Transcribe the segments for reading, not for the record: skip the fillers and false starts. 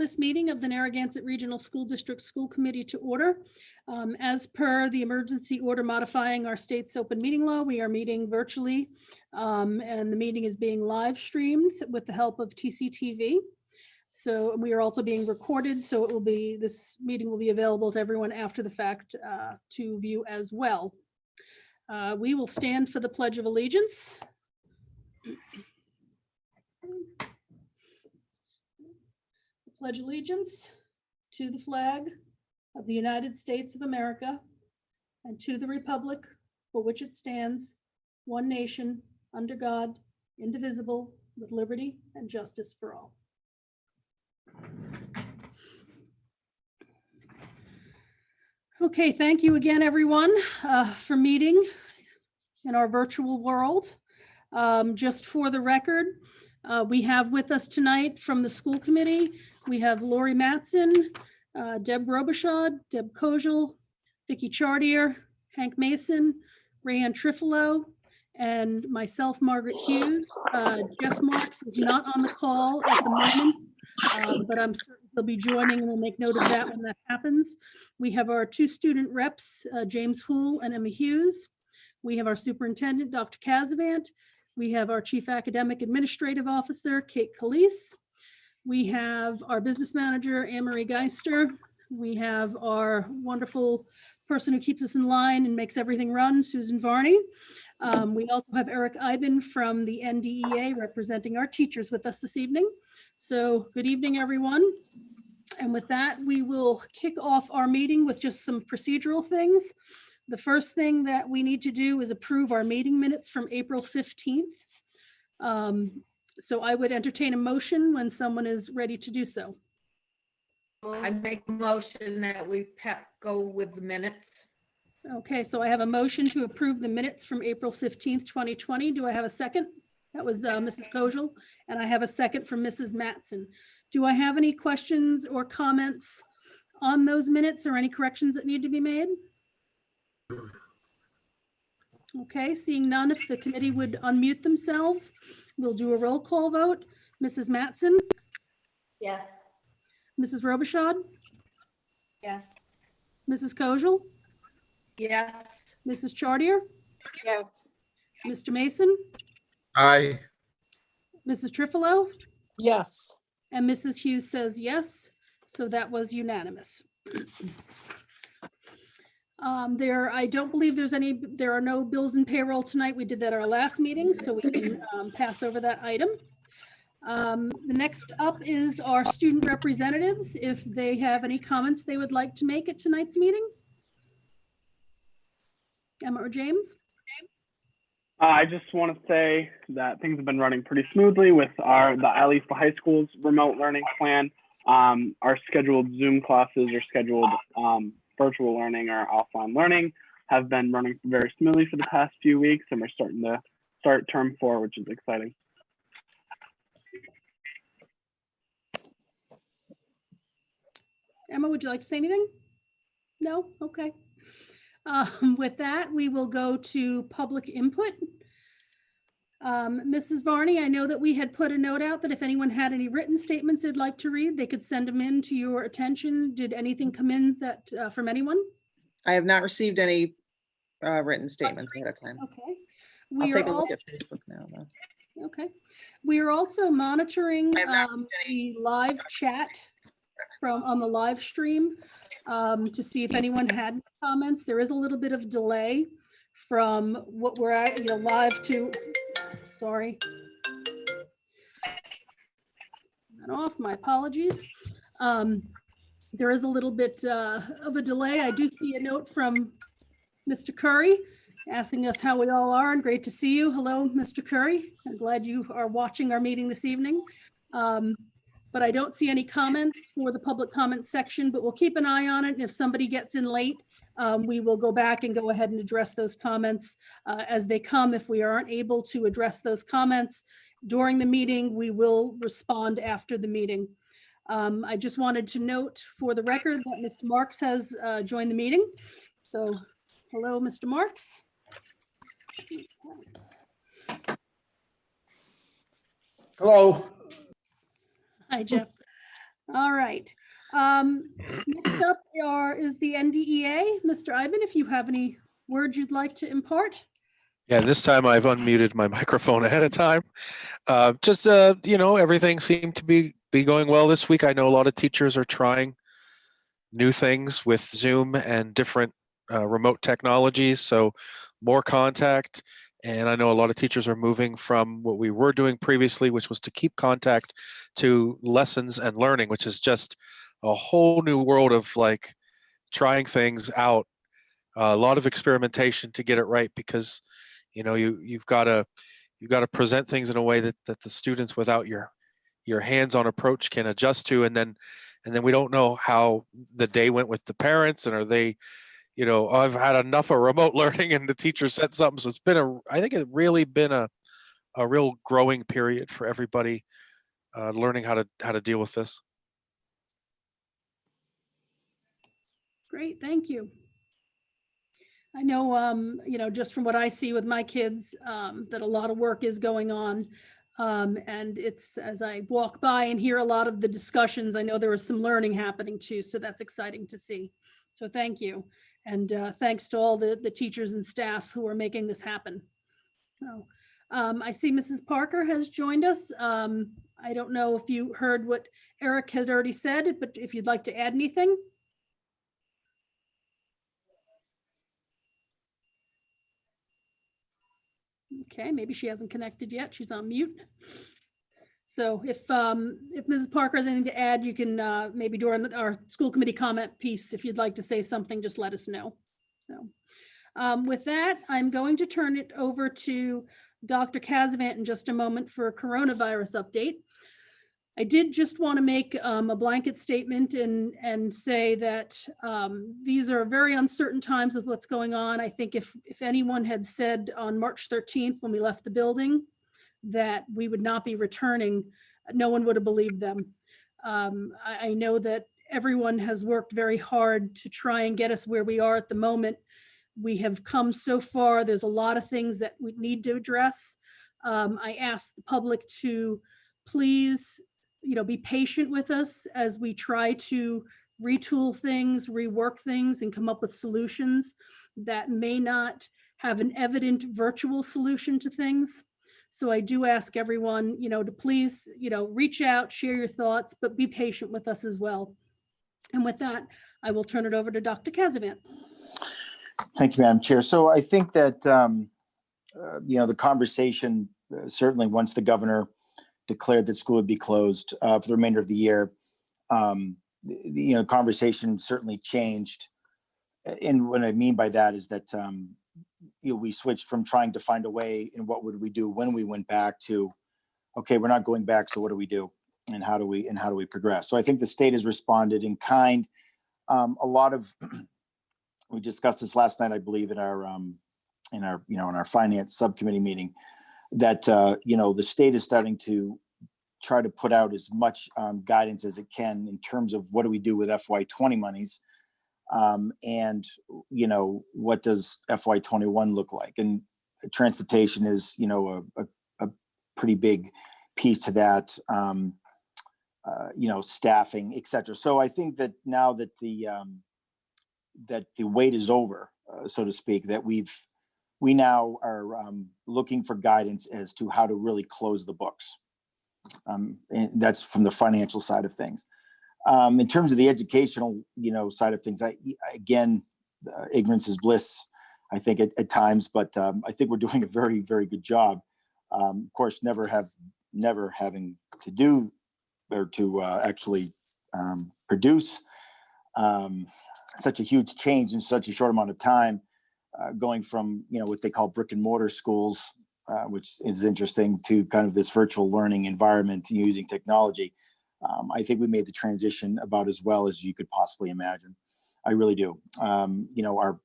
This meeting of the Narragansett Regional School District School Committee to order. As per the emergency order modifying our state's open meeting law, we are meeting virtually, and the meeting is being live streamed with the help of TCTV. So we are also being recorded, so this meeting will be available to everyone after the fact to view as well. We will stand for the Pledge of Allegiance. Pledge allegiance to the flag of the United States of America and to the republic for which it stands, one nation, under God, indivisible, with liberty and justice for all. Okay, thank you again, everyone, for meeting in our virtual world. Just for the record, we have with us tonight from the school committee, we have Lori Matson, Deb Robichaud, Deb Kojal, Vicki Chartier, Hank Mason, Rayanne Trifolo, and myself, Margaret Hughes. Jeff Marks is not on the call at the moment, but I'm certain he'll be joining, and we'll make note of that when that happens. We have our two student reps, James Hool and Emma Hughes. We have our superintendent, Dr. Casavant. We have our Chief Academic Administrative Officer, Kate Calise. We have our business manager, Anne-Marie Geister. We have our wonderful person who keeps us in line and makes everything run, Susan Varney. We also have Eric Iben from the NDEA representing our teachers with us this evening. So good evening, everyone. And with that, we will kick off our meeting with just some procedural things. The first thing that we need to do is approve our meeting minutes from April 15th. So I would entertain a motion when someone is ready to do so. I make a motion that we go with the minutes. Okay, so I have a motion to approve the minutes from April 15th, 2020. Do I have a second? That was Mrs. Kojal, and I have a second from Mrs. Matson. Do I have any questions or comments on those minutes or any corrections that need to be made? Okay, seeing none, if the committee would unmute themselves, we'll do a roll call vote. Mrs. Matson? Yes. Mrs. Robichaud? Yes. Mrs. Kojal? Yes. Mrs. Chartier? Yes. Mr. Mason? Aye. Mrs. Trifolo? Yes. And Mrs. Hughes says yes, so that was unanimous. I don't believe there are no bills and payroll tonight. We did that our last meeting, so we can pass over that item. The next up is our student representatives, if they have any comments they would like to make at tonight's meeting. Emma or James? I just want to say that things have been running pretty smoothly with the at least the high school's remote learning plan. Our scheduled Zoom classes or scheduled virtual learning or offline learning have been running very smoothly for the past few weeks, and we're starting to start term 4, which is exciting. Emma, would you like to say anything? No? Okay. With that, we will go to public input. Mrs. Varney, I know that we had put a note out that if anyone had any written statements they'd like to read, they could send them in to your attention. Did anything come in that from anyone? I have not received any written statements ahead of time. Okay. I'll We take are a look also, at Facebook now, though. okay. We are also monitoring the live chat on the live stream to see if anyone had any comments. There is a little bit of delay from what we're at, live to, sorry. That off, my apologies. There is a little bit of a delay. I do see a note from Mr. Curry asking us how we all are, and great to see you. Hello, Mr. Curry. I'm glad you are watching our meeting this evening. But I don't see any comments for the public comment section, but we'll keep an eye on it. And if somebody gets in late, we will go back and go ahead and address those comments as they come. If we aren't able to address those comments during the meeting, we will respond after the meeting. I just wanted to note for the record that Mr. Marks has joined the meeting. So hello, Mr. Marks. Hello. Hi, Jeff. All right. Next up is the NDEA. Mr. Ivan, if you have any words you'd like to impart. Yeah, this time I've unmuted my microphone ahead of time. Everything seemed to be going well this week. I know a lot of teachers are trying new things with Zoom and different remote technologies, so more contact. And I know a lot of teachers are moving from what we were doing previously, which was to keep contact, to lessons and learning, which is just a whole new world of like trying things out. A lot of experimentation to get it right, because you've got to present things in a way that the students, without your hands-on approach, can adjust to, and then we don't know how the day went with the parents, and are they, I've had enough of remote learning and the teacher said something. So I think it really been a real growing period for everybody, learning how to deal with this. Great, thank you. I know, just from what I see with my kids, that a lot of work is going on. And it's, as I walk by and hear a lot of the discussions, I know there was some learning happening too. So that's exciting to see. So thank you. And thanks to all the teachers and staff who are making this happen. So I see Mrs. Parker has joined us. I don't know if you heard what Eric had already said, but if you'd like to add anything. Okay, maybe she hasn't connected yet. She's on mute. So if Mrs. Parker has anything to add, you can maybe during our school committee comment piece, if you'd like to say something, just let us know. So with that, I'm going to turn it over to Dr. Casavant in just a moment for a coronavirus update. I did just want to make a blanket statement and say that these are very uncertain times with what's going on. I think if anyone had said on March 13th when we left the building that we would not be returning, no one would have believed them. I know that everyone has worked very hard to try and get us where we are at the moment. We have come so far. There's a lot of things that we need to address. I ask the public to please, be patient with us as we try to retool things, rework things, and come up with solutions that may not have an evident virtual solution to things. So I do ask everyone, to please, reach out, share your thoughts, but be patient with us as well. And with that, I will turn it over to Dr. Casavant. Thank you, Madam Chair. So I think that, the conversation, certainly once the governor declared that school would be closed for the remainder of the year, the conversation certainly changed. And what I mean by that is that, we switched from trying to find a way and what would we do when we went back to, okay, we're not going back, so what do we do? And how do we progress? So I think the state has responded in kind. A lot of, we discussed this last night, I believe, in our finance subcommittee meeting, that the state is starting to try to put out as much guidance as it can in terms of what do we do with FY20 monies, and what does FY21 look like? And transportation is a pretty big piece to that. Staffing, et cetera. So I think that now that the wait is over, so to speak, that we now are looking for guidance as to how to really close the books. And that's from the financial side of things. In terms of the educational, side of things, ignorance is bliss, I think at times, but I think we're doing a very, very good job. Of course, never having to do or to actually produce such a huge change in such a short amount of time, going from what they call brick and mortar schools, which is interesting, to kind of this virtual learning environment using technology. I think we made the transition about as well as you could possibly imagine. I really do. Our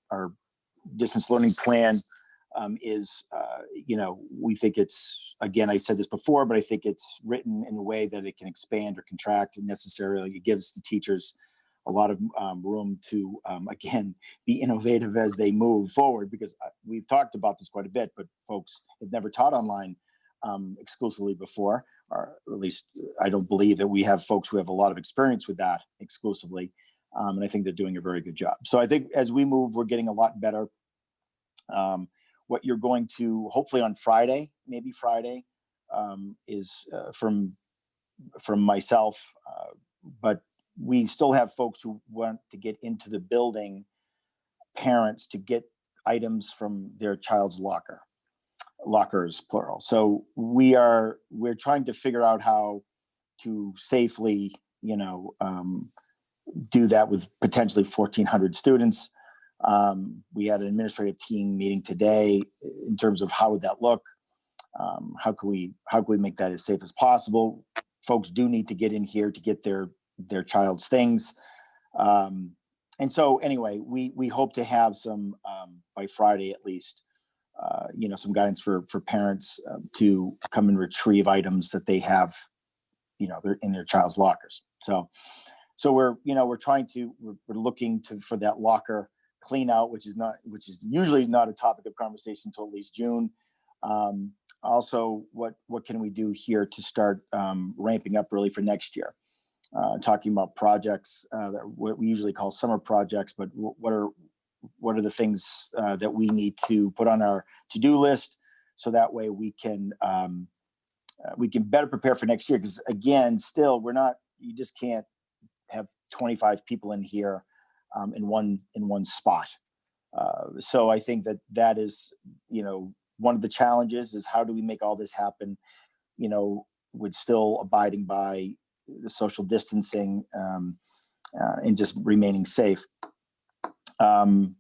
distance learning plan is, we think it's, again, I said this before, but I think it's written in a way that it can expand or contract necessarily. It gives the teachers a lot of room to, again, be innovative as they move forward, because we've talked about this quite a bit, but folks have never taught online exclusively before. or at least I don't believe that we have folks who have a lot of experience with that exclusively. And I think they're doing a very good job. So I think as we move, we're getting a lot better. What you're going to hopefully on Friday, maybe Friday, is from myself, but we still have folks who want to get into the building, parents, to get items from their child's lockers, plural. So we're trying to figure out how to safely, do that with potentially 1,400 students. We had an administrative team meeting today in terms of how would that look? How can we make that as safe as possible? Folks do need to get in here to get their child's things. And so anyway, we hope to have some, by Friday at least, some guidance for parents to come and retrieve items that they have, they're in their child's lockers. So we're looking for that locker clean out, which is usually not a topic of conversation until at least June. Also, what can we do here to start ramping up really for next year? Talking about projects that what we usually call summer projects, but what are the things that we need to put on our to-do list, so that way we can better prepare for next year. Because again, still, you just can't have 25 people in here in one spot. So I think that is, one of the challenges is how do we make all this happen, with still abiding by the social distancing and just remaining safe. Some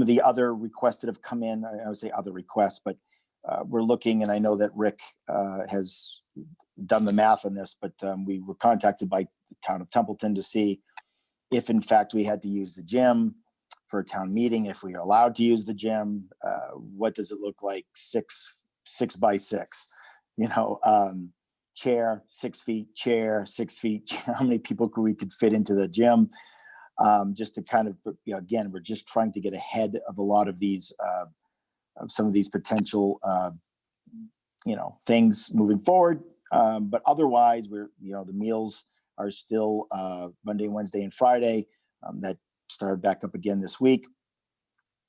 of the other requests that have come in, I would say other requests, but we're looking, and I know that Rick has done the math on this, but we were contacted by the town of Templeton to see if in fact we had to use the gym for a town meeting, if we are allowed to use the gym. What does it look like? Six by 6, chair, 6 feet, chair, 6 feet. How many people we could fit into the gym? Just to kind of, again, we're just trying to get ahead of a lot of these, of some of these potential, things moving forward. But otherwise, the meals are still Monday, Wednesday, and Friday. That started back up again this week.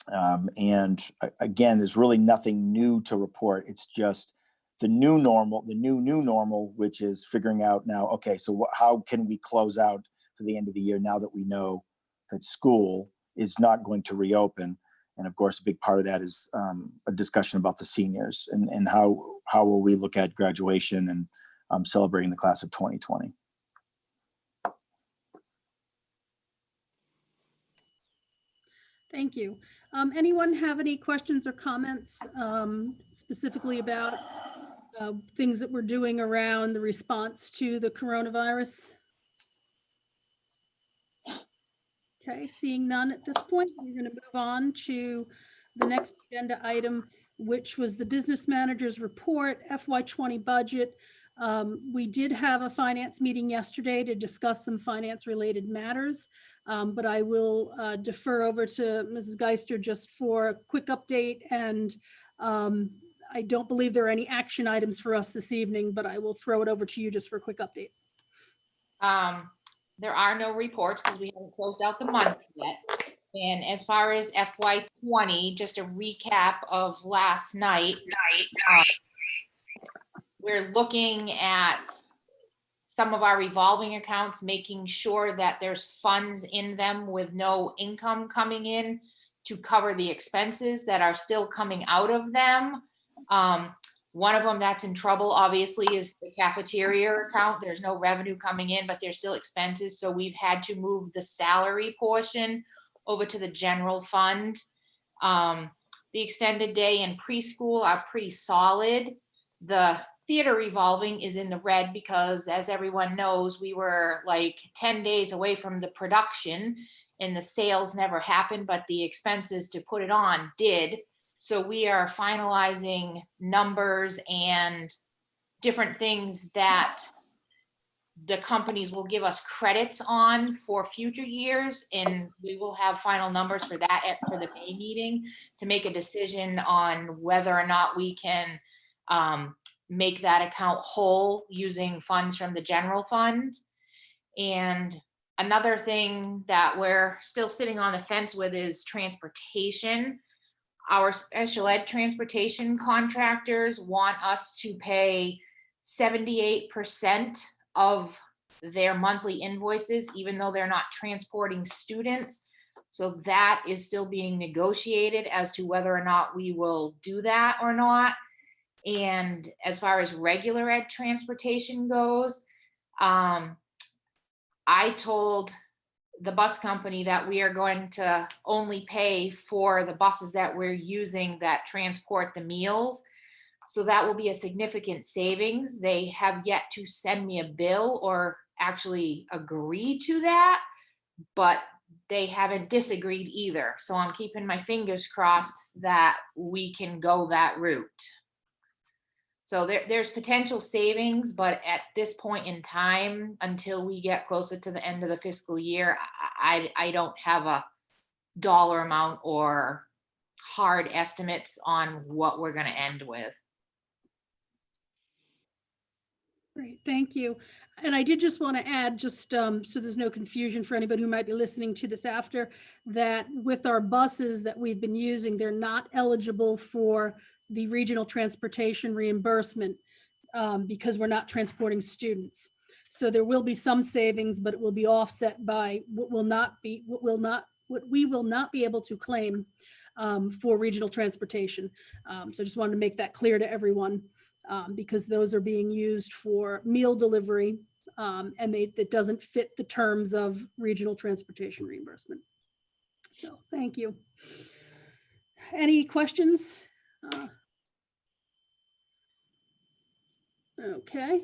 And again, there's really nothing new to report. It's just the new normal, which is figuring out now, okay, so how can we close out for the end of the year now that we know that school is not going to reopen? And of course, a big part of that is a discussion about the seniors and how will we look at graduation and celebrating the class of 2020. Thank you. Anyone have any questions or comments specifically about things that we're doing around the response to the coronavirus? Okay, seeing none at this point, we're going to move on to the next agenda item, which was the business manager's report, FY20 budget. We did have a finance meeting yesterday to discuss some finance related matters, but I will defer over to Mrs. Geister just for a quick update. And I don't believe there are any action items for us this evening, but I will throw it over to you just for a quick update. There are no reports because we haven't closed out the month yet. And as far as FY20, just a recap of last night. We're looking at some of our revolving accounts, making sure that there's funds in them with no income coming in to cover the expenses that are still coming out of them. One of them that's in trouble, obviously, is the cafeteria account. There's no revenue coming in, but there's still expenses. So we've had to move the salary portion over to the general fund. The extended day and preschool are pretty solid. The theater revolving is in the red because, as everyone knows, we were like 10 days away from the production and the sales never happened, but the expenses to put it on did. So we are finalizing numbers and different things that the companies will give us credits on for future years. And we will have final numbers for that for the May meeting to make a decision on whether or not we can make that account whole using funds from the general fund. And another thing that we're still sitting on the fence with is transportation. Our special ed transportation contractors want us to pay 78% of their monthly invoices, even though they're not transporting students. So that is still being negotiated as to whether or not we will do that or not. And as far as regular ed transportation goes, I told the bus company that we are going to only pay for the buses that we're using that transport the meals. So that will be a significant savings. They have yet to send me a bill or actually agree to that, but they haven't disagreed either. So I'm keeping my fingers crossed that we can go that route. So there's potential savings, but at this point in time, until we get closer to the end of the fiscal year, I don't have a dollar amount or hard estimates on what we're going to end with. Great, thank you. And I did just want to add, just so there's no confusion for anybody who might be listening to this after, that with our buses that we've been using, they're not eligible for the regional transportation reimbursement because we're not transporting students. So there will be some savings, but it will be offset by what we will not be able to claim for regional transportation. So I just wanted to make that clear to everyone. Because those are being used for meal delivery and it doesn't fit the terms of regional transportation reimbursement. So thank you. Any questions? Okay.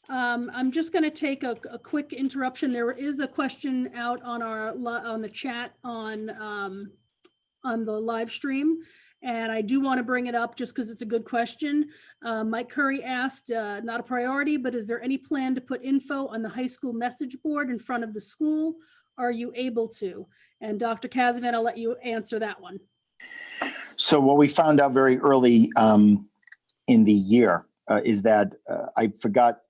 I'm just going to take a quick interruption. There is a question out on the chat on the live stream. And I do want to bring it up just because it's a good question. Mike Curry asked, not a priority, but is there any plan to put info on the high school message board in front of the school? Are you able to? And Dr. Casavan, I'll let you answer that one. So what we found out very early in the year is that I forgot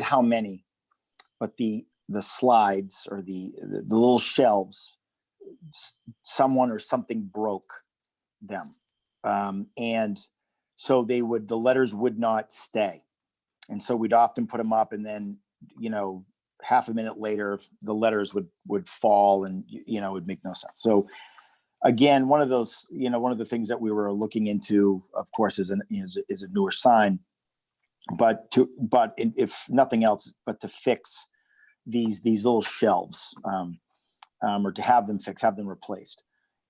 how many, but the slides or the little shelves, someone or something broke them, and so the letters would not stay, and so we'd often put them up, and then half a minute later the letters would fall, and it would make no sense. So again, one of the things that we were looking into, of course, is a newer sign, but if nothing else, but to fix these little shelves, or to have them fixed, have them replaced.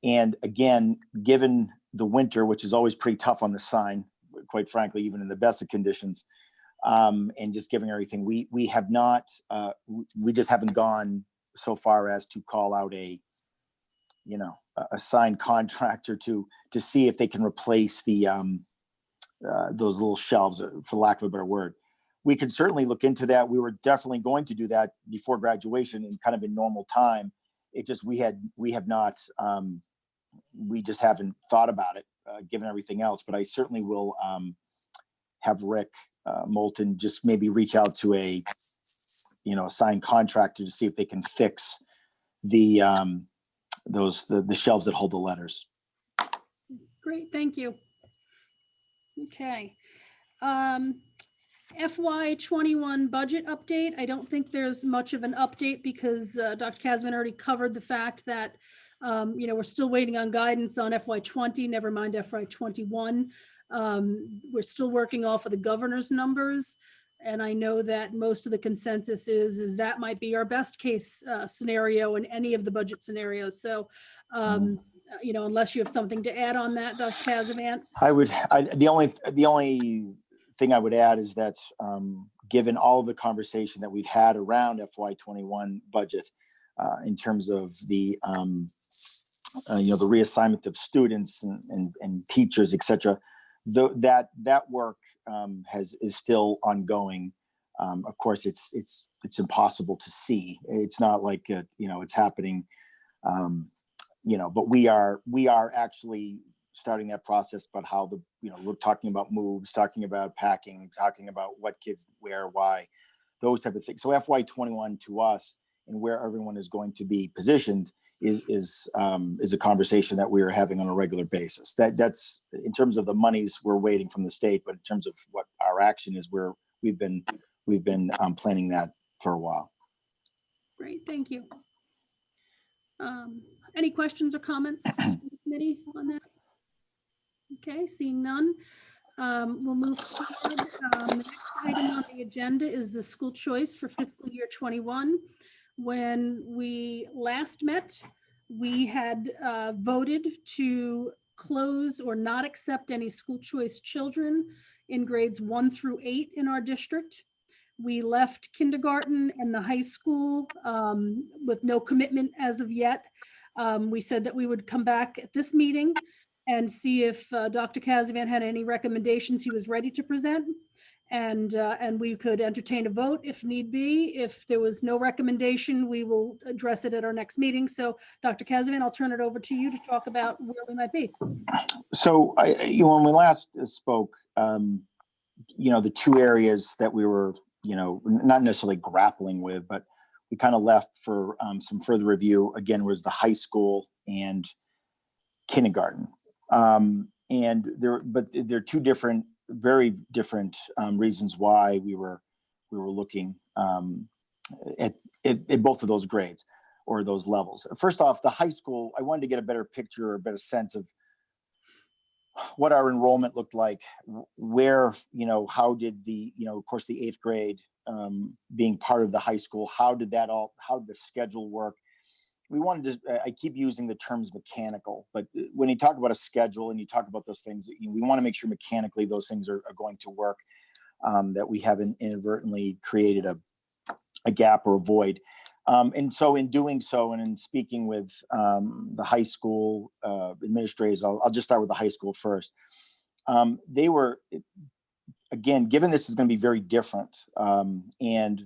And again, given the winter, which is always pretty tough on the sign, quite frankly, even in the best of conditions, and just giving everything, we have not, we just haven't gone so far as to call out a signed contractor to see if they can replace those little shelves, for lack of a better word. We could certainly look into that. We were definitely going to do that before graduation and kind of in normal time. It just, we have not, we just haven't thought about it, given everything else. But I certainly will have Rick Moulton just maybe reach out to a signed contractor to see if they can fix the shelves that hold the letters. Great, thank you. Okay. FY21 budget update. I don't think there's much of an update because Dr. Casavan already covered the fact that we're still waiting on guidance on FY20, never mind FY21. We're still working off of the governor's numbers. And I know that most of the consensus is that might be our best case scenario in any of the budget scenarios. So, unless you have something to add on that, Dr. Casavan. The only thing I would add is that given all of the conversation that we've had around FY21 budget in terms of the the reassignment of students and teachers, et cetera, that work is still ongoing. Of course, it's impossible to see. It's not like it's happening. But we are actually starting that process, but how we're talking about moves, talking about packing, talking about what kids wear, why, those type of things. So FY21 to us and where everyone is going to be positioned is a conversation that we are having on a regular basis. That's in terms of the monies we're waiting from the state, but in terms of what our action is, we've been planning that for a while. Great, thank you. Any questions or comments from the committee on that? Okay, seeing none. We'll move forward. The next item on the agenda is the school choice for fiscal year 21. When we last met, we had voted to close or not accept any school choice children in grades 1 through 8 in our district. We left kindergarten and the high school with no commitment as of yet. We said that we would come back at this meeting and see if Dr. Kazivan had any recommendations he was ready to present. And we could entertain a vote if need be. If there was no recommendation, we will address it at our next meeting. So Dr. Kazivan, I'll turn it over to you to talk about where we might be. So when we last spoke, the two areas that we were, not necessarily grappling with, but we kind of left for some further review, again, was the high school and kindergarten. And there are two different, very different reasons why we were looking at both of those grades or those levels. First off, the high school, I wanted to get a better picture or a better sense of what our enrollment looked like, where, how did of course, the 8th grade being part of the high school, how did the schedule work? We wanted to, I keep using the terms mechanical, but when you talk about a schedule and you talk about those things, we want to make sure mechanically those things are going to work, that we haven't inadvertently created a gap or a void. And so in doing so, and in speaking with the high school administrators, I'll just start with the high school first. They were, again, given this is going to be very different and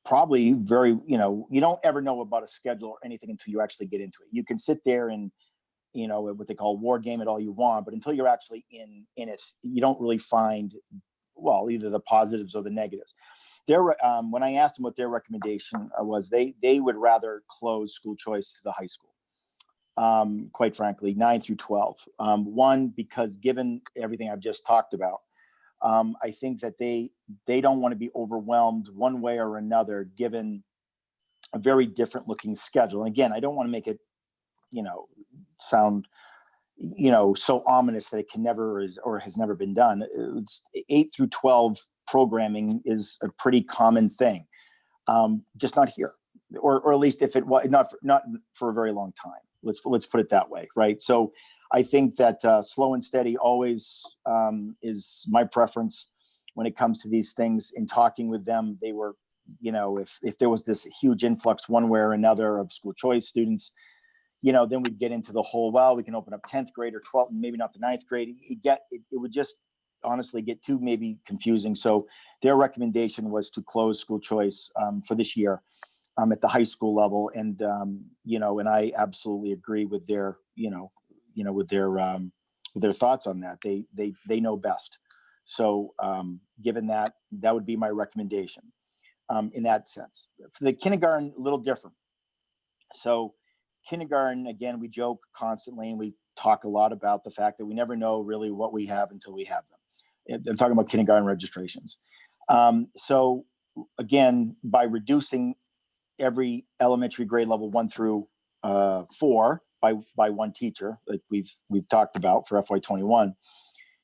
probably very, you don't ever know about a schedule or anything until you actually get into it. You can sit there and, what they call war game it all you want, but until you're actually in it, you don't really find, well, either the positives or the negatives. When I asked them what their recommendation was, they would rather close school choice to the high school, quite frankly, 9 through 12. One, because given everything I've just talked about, I think that they don't want to be overwhelmed one way or another, given a very different looking schedule. And again, I don't want to make it, sound, so ominous that it can never is or has never been done. It's 8 through 12 programming is a pretty common thing, just not here, or at least if it was not for a very long time. Let's put it that way, right? So I think that slow and steady always is my preference when it comes to these things. In talking with them, they were, if there was this huge influx one way or another of school choice students, then we'd get into the whole, well, we can open up 10th grade or 12th, and maybe not the 9th grade. It would just honestly get too maybe confusing. So their recommendation was to close school choice for this year at the high school level. And, and I absolutely agree with their, with their thoughts on that. They know best. So given that, that would be my recommendation in that sense. For the kindergarten, a little different. So kindergarten, again, we joke constantly and we talk a lot about the fact that we never know really what we have until we have them. I'm talking about kindergarten registrations. So again, by reducing every elementary grade level 1 through 4 by one teacher, like we've talked about for FY21,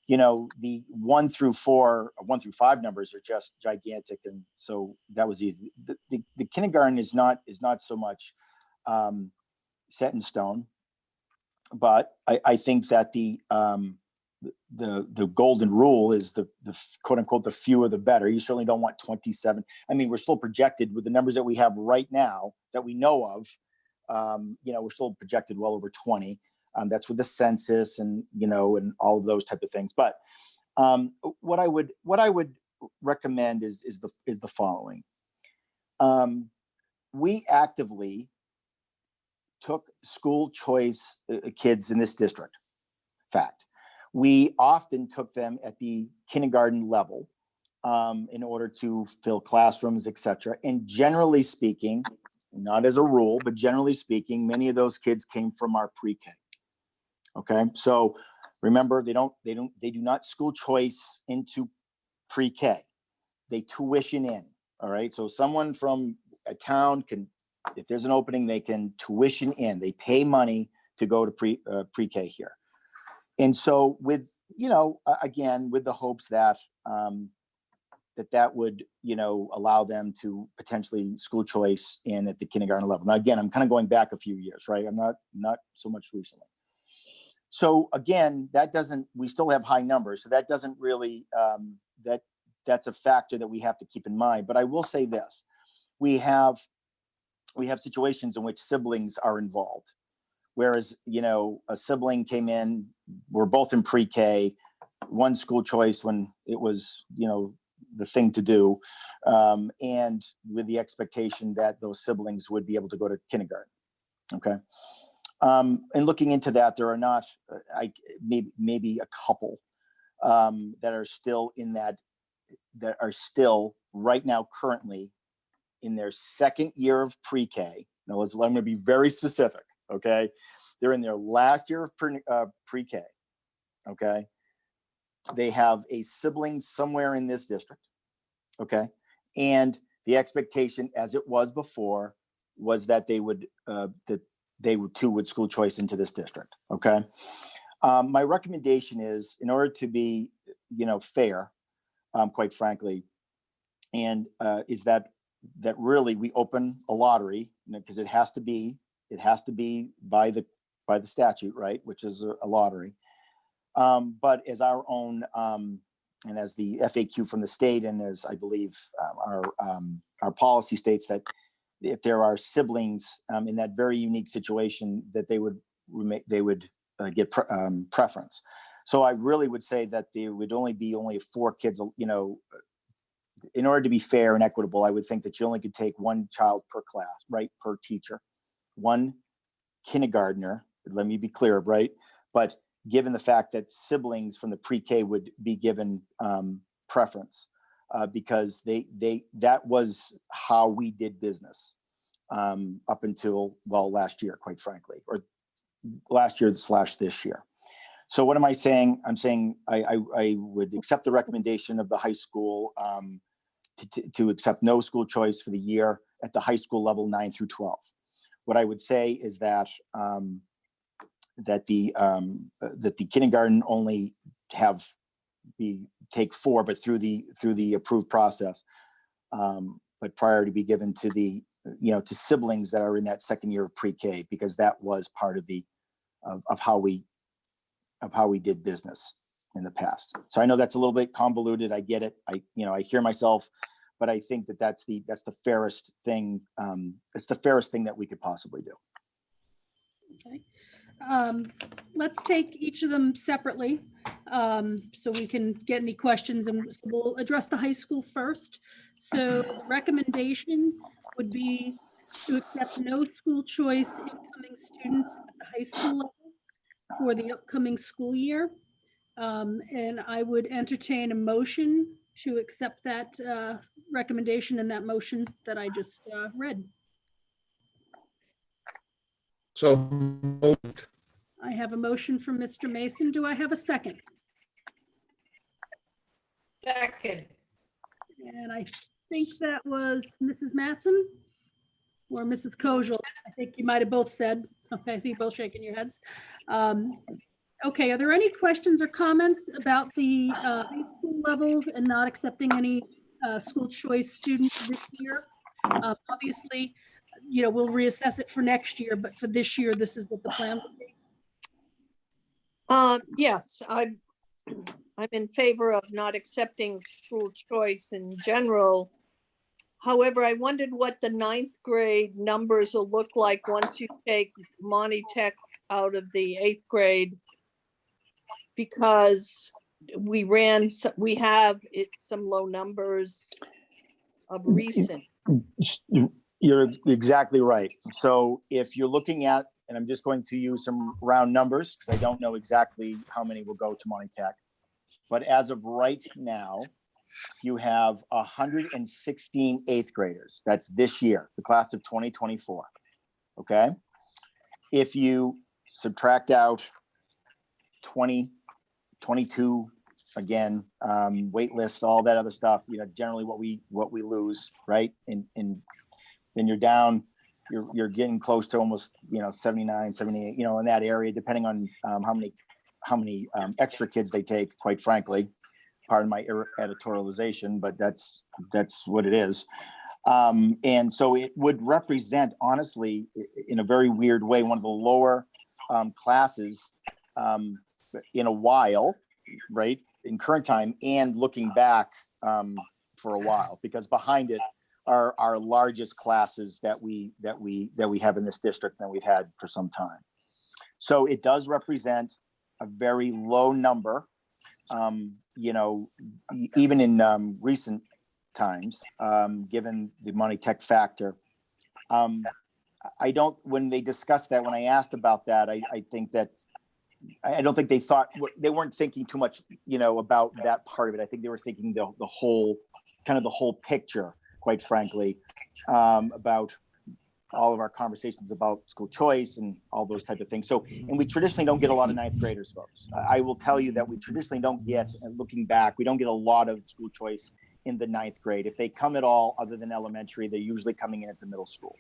the 1 through 4, 1 through 5 numbers are just gigantic, and so that was easy. The kindergarten is not so much set in stone, but I think that the golden rule is the quote unquote the fewer the better. You certainly don't want 27. I mean, we're still projected with the numbers that we have right now that we know of. We're still projected well over 20. That's with the census and and all of those type of things. But what I would recommend is the following. We actively took school choice kids in this district fact. We often took them at the kindergarten level in order to fill classrooms, etc. And generally speaking, not as a rule, but generally speaking, many of those kids came from our pre-K. Okay, so remember, they do not school choice into pre-K. They tuition in. All right, so someone from a town can, if there's an opening, they can tuition in. They pay money to go to pre-K here. And so with, again, with the hopes that that would, allow them to potentially school choice in at the kindergarten level. Now, again, I'm kind of going back a few years, right? I'm not so much recently. So again, we still have high numbers. So that doesn't really, that's a factor that we have to keep in mind. But I will say this, we have situations in which siblings are involved. Whereas, a sibling came in, we're both in pre-K, one school choice when it was, the thing to do, and with the expectation that those siblings would be able to go to kindergarten. Okay. And looking into that, there are not, maybe a couple that are still right now currently in their second year of pre-K. Now, I'm going to be very specific. Okay, they're in their last year of pre-K. Okay, they have a sibling somewhere in this district. Okay, and the expectation, as it was before, was that they would would school choice into this district. Okay, my recommendation is, in order to be fair, quite frankly, and is that really we open a lottery, because it has to be by the statute, right, which is a lottery. But as our own and as the FAQ from the state, and as I believe our policy states, that if there are siblings in that very unique situation, that they would get preference. So I really would say that there would only be 4 kids. In order to be fair and equitable, I would think that you only could take 1 child per class, right, per teacher, 1 kindergartner. Let me be clear, right? But given the fact that siblings from the pre-K would be given preference, because that was how we did business up until, well, last year, quite frankly, or last year / this year. So what am I saying? I'm saying I would accept the recommendation of the high school to accept no school choice for the year at the high school level 9 through 12. What I would say is that that the kindergarten only take 4, but through the approved process, but prior to be given to the to siblings that are in that second year of pre-K, because that was part of of how we did business in the past. So I know that's a little bit convoluted. I get it. I hear myself, but I think that's the fairest thing. It's the fairest thing that we could possibly do. Okay. Let's take each of them separately so we can get any questions, and so we'll address the high school first. So the recommendation would be to accept no school choice incoming students at the high school level for the upcoming school year. And I would entertain a motion to accept that recommendation and that motion that I just read. So moved. I have a motion from Mr. Mason. Do I have a second? Second. And I think that was Mrs. Mattson or Mrs. Kojal. I think you might have both said. Okay, I see you both shaking your heads. Okay, are there any questions or comments about the high school levels and not accepting any school choice students this year? Obviously, we'll reassess it for next year, but for this year, this is what the plan would be. Yes, I'm in favor of not accepting school choice in general. However, I wondered what the 9th grade numbers will look like once you take Monty Tech out of the 8th grade, because we have some low numbers of recent. You're exactly right. So if you're looking at and I'm just going to use some round numbers because I don't know exactly how many will go to Monty Tech. But as of right now, you have 116 eighth graders. That's this year, the class of 2024. Okay. If you subtract out 20, 22, again, wait list, all that other stuff, generally what we lose, right? And then you're down, you're getting close to almost, 79, 78, in that area, depending on how many extra kids they take, quite frankly. Pardon my editorialization, but that's what it is. And so it would represent, honestly, in a very weird way, one of the lower classes in a while, right, in current time, and looking back for a while, because behind it are our largest classes that we have in this district that we've had for some time. So it does represent a very low number. Even in recent times, given the Monty Tech factor. When they discussed that, when I asked about that, I don't think they weren't thinking too much, about that part of it. I think they were thinking the whole picture, quite frankly, about all of our conversations about school choice and all those type of things. So, and we traditionally don't get a lot of ninth graders, folks. I will tell you that we traditionally don't get, looking back, we don't get a lot of school choice in the ninth grade. If they come at all, other than elementary, they're usually coming in at the middle school,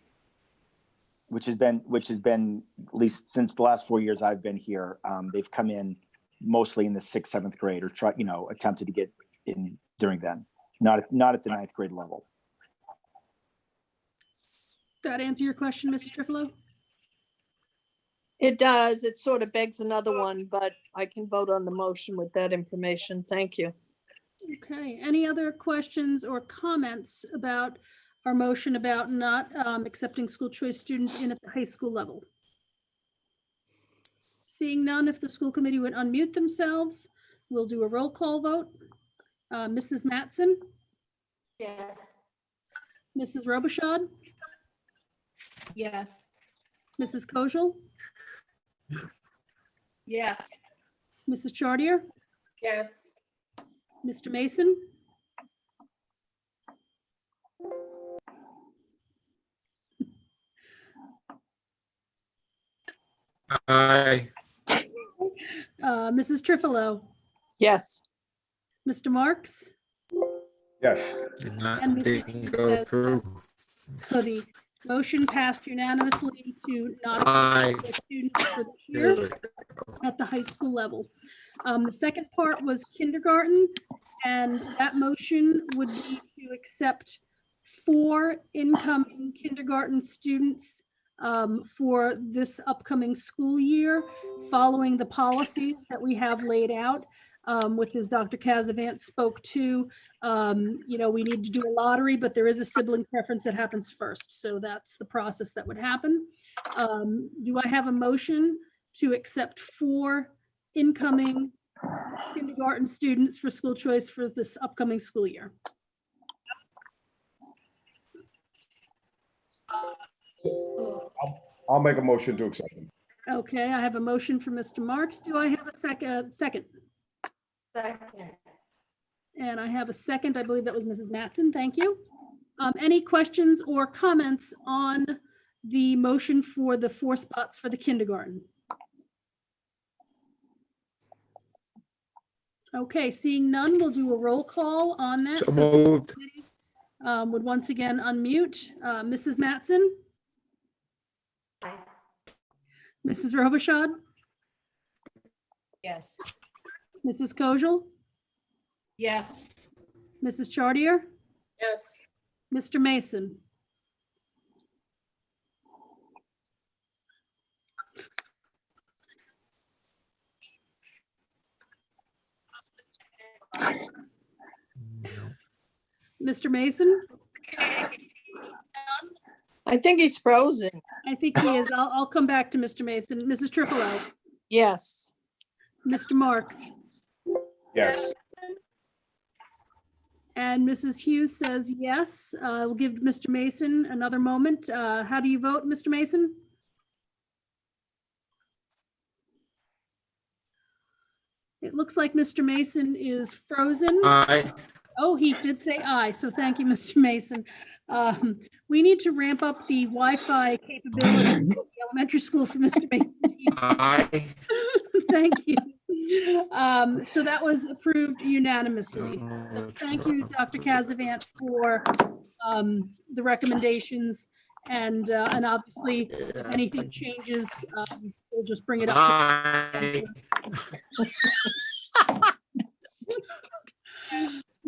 which has been at least since the last 4 years I've been here. They've come in mostly in the 6th, 7th grade, or attempted to get in during then, not at the ninth grade level. That answer your question, Mrs. Trifilo? It does. It sort of begs another one, but I can vote on the motion with that information. Thank you. Okay, any other questions or comments about our motion about not accepting school choice students in at the high school level? Seeing none, if the school committee would unmute themselves, we'll do a roll call vote. Mrs. Mattson? Yes. Mrs. Robichaud? Yes. Mrs. Kojal? Yes. Mrs. Chartier? Yes. Mr. Mason? Aye. Mrs. Trifilo? Yes. Mr. Marks? Yes. Did not And Mrs. didn't Hughes go says through. So the motion passed unanimously to not Aye. accept students for this There year we go. at the high school level. The second part was kindergarten, and that motion would be to accept 4 incoming kindergarten students for this upcoming school year, following the policies that we have laid out, which is Dr. Casavant spoke to. We need to do a lottery, but there is a sibling preference that happens first. So that's the process that would happen. Do I have a motion to accept 4 incoming kindergarten students for school choice for this upcoming school year? I'll make a motion to accept them. Okay, I have a motion for Mr. Marks. Do I have a second? Second. And I have a second. I believe that was Mrs. Mattson. Thank you. Any questions or comments on the motion for the 4 spots for the kindergarten? Okay, seeing none, we'll do a roll call on that. So moved. Would once again unmute. Mrs. Mattson? Aye. Mrs. Robichaud? Yes. Mrs. Kojal? Yes. Mrs. Chartier? Yes. Mr. Mason? Mr. Mason? I think he's frozen. I think he is. I'll come back to Mr. Mason. Mrs. Trifilo? Yes. Mr. Marks? Yes. And Mrs. Hughes says yes. We'll give Mr. Mason another moment. How do you vote, Mr. Mason? It looks like Mr. Mason is frozen. Aye. Oh, he did say aye, so thank you, Mr. Mason. We need to ramp up the Wi-Fi capability of the elementary school for Mr. Mason. Aye. Thank you. So that was approved unanimously. So thank you, Dr. Casavant, for the recommendations, and obviously, if anything changes, we'll just bring it up. Aye.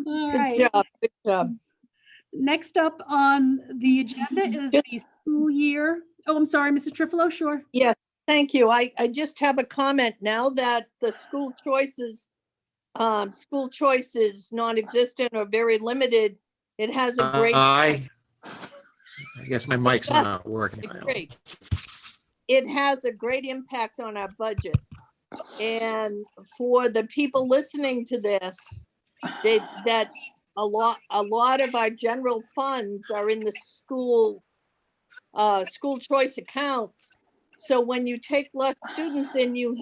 All Good right. job, good job. Next up on the agenda is the school year. Oh, I'm sorry, Mrs. Trifilo, sure. Yes, thank you. I just have a comment. Now that the school choice is non-existent or very limited, it has a great, Aye. I guess my mic's not working. great. It has a great impact on our budget. And for the people listening to this, that a lot of our general funds are in the school choice account. So when you take less students in, you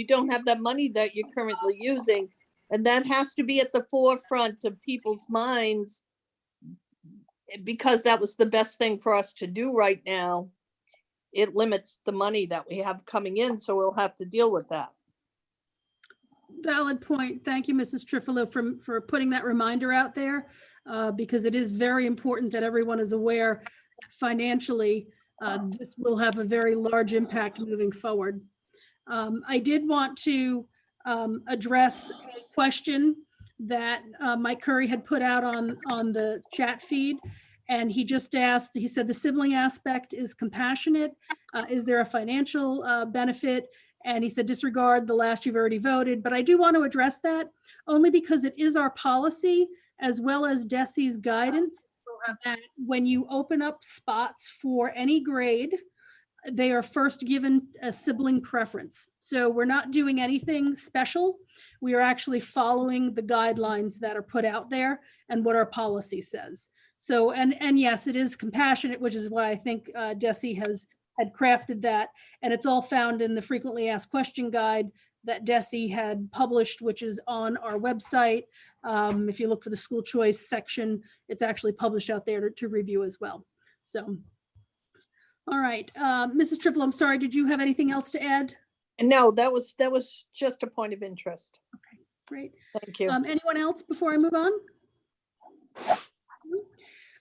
don't have that money that you're currently using. And that has to be at the forefront of people's minds, because that was the best thing for us to do right now. It limits the money that we have coming in, so we'll have to deal with that. Valid point. Thank you, Mrs. Trifilo, for putting that reminder out there, because it is very important that everyone is aware that financially, this will have a very large impact moving forward. I did want to address a question that Mike Curry had put out on the chat feed. And he just asked, he said, the sibling aspect is compassionate. Is there a financial benefit? And he said, disregard the last you've already voted. But I do want to address that only because it is our policy, as well as DESE's guidance, that when you open up spots for any grade, they are first given a sibling preference. So we're not doing anything special. We are actually following the guidelines that are put out there and what our policy says. So, and yes, it is compassionate, which is why I think DESE had crafted that. And it's all found in the frequently asked question guide that DESE had published, which is on our website. If you look for the school choice section, it's actually published out there to review as well. So, all right, Mrs. Trifilo, I'm sorry, did you have anything else to add? No, that was just a point of interest. Okay, great. Thank you. Anyone else before I move on?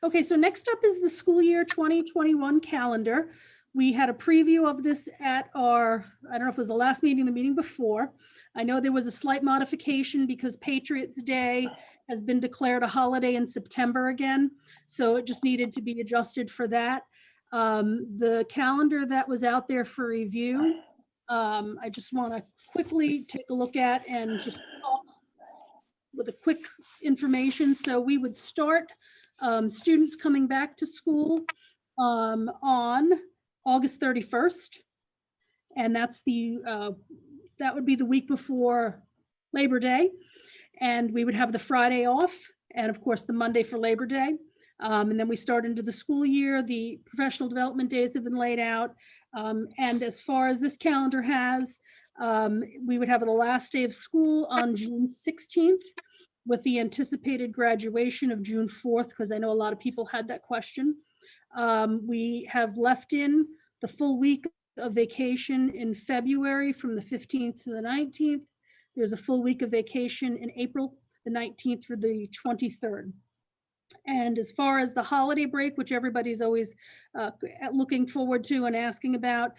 Okay, so next up is the school year 2021 calendar. We had a preview of this at our, I don't know if it was the last meeting, the meeting before. I know there was a slight modification because Patriots Day has been declared a holiday in September again. So it just needed to be adjusted for that. The calendar that was out there for review, I just want to quickly take a look at and just talk with a quick information. So we would start students coming back to school on August 31st. And that's that would be the week before Labor Day. And we would have the Friday off and of course the Monday for Labor Day. And then we start into the school year. The professional development days have been laid out. And as far as this calendar has, we would have the last day of school on June 16th with the anticipated graduation of June 4th, because I know a lot of people had that question. We have left in the full week of vacation in February from the 15th to the 19th. There's a full week of vacation in April, the 19th through the 23rd. And as far as the holiday break, which everybody's always looking forward to and asking about,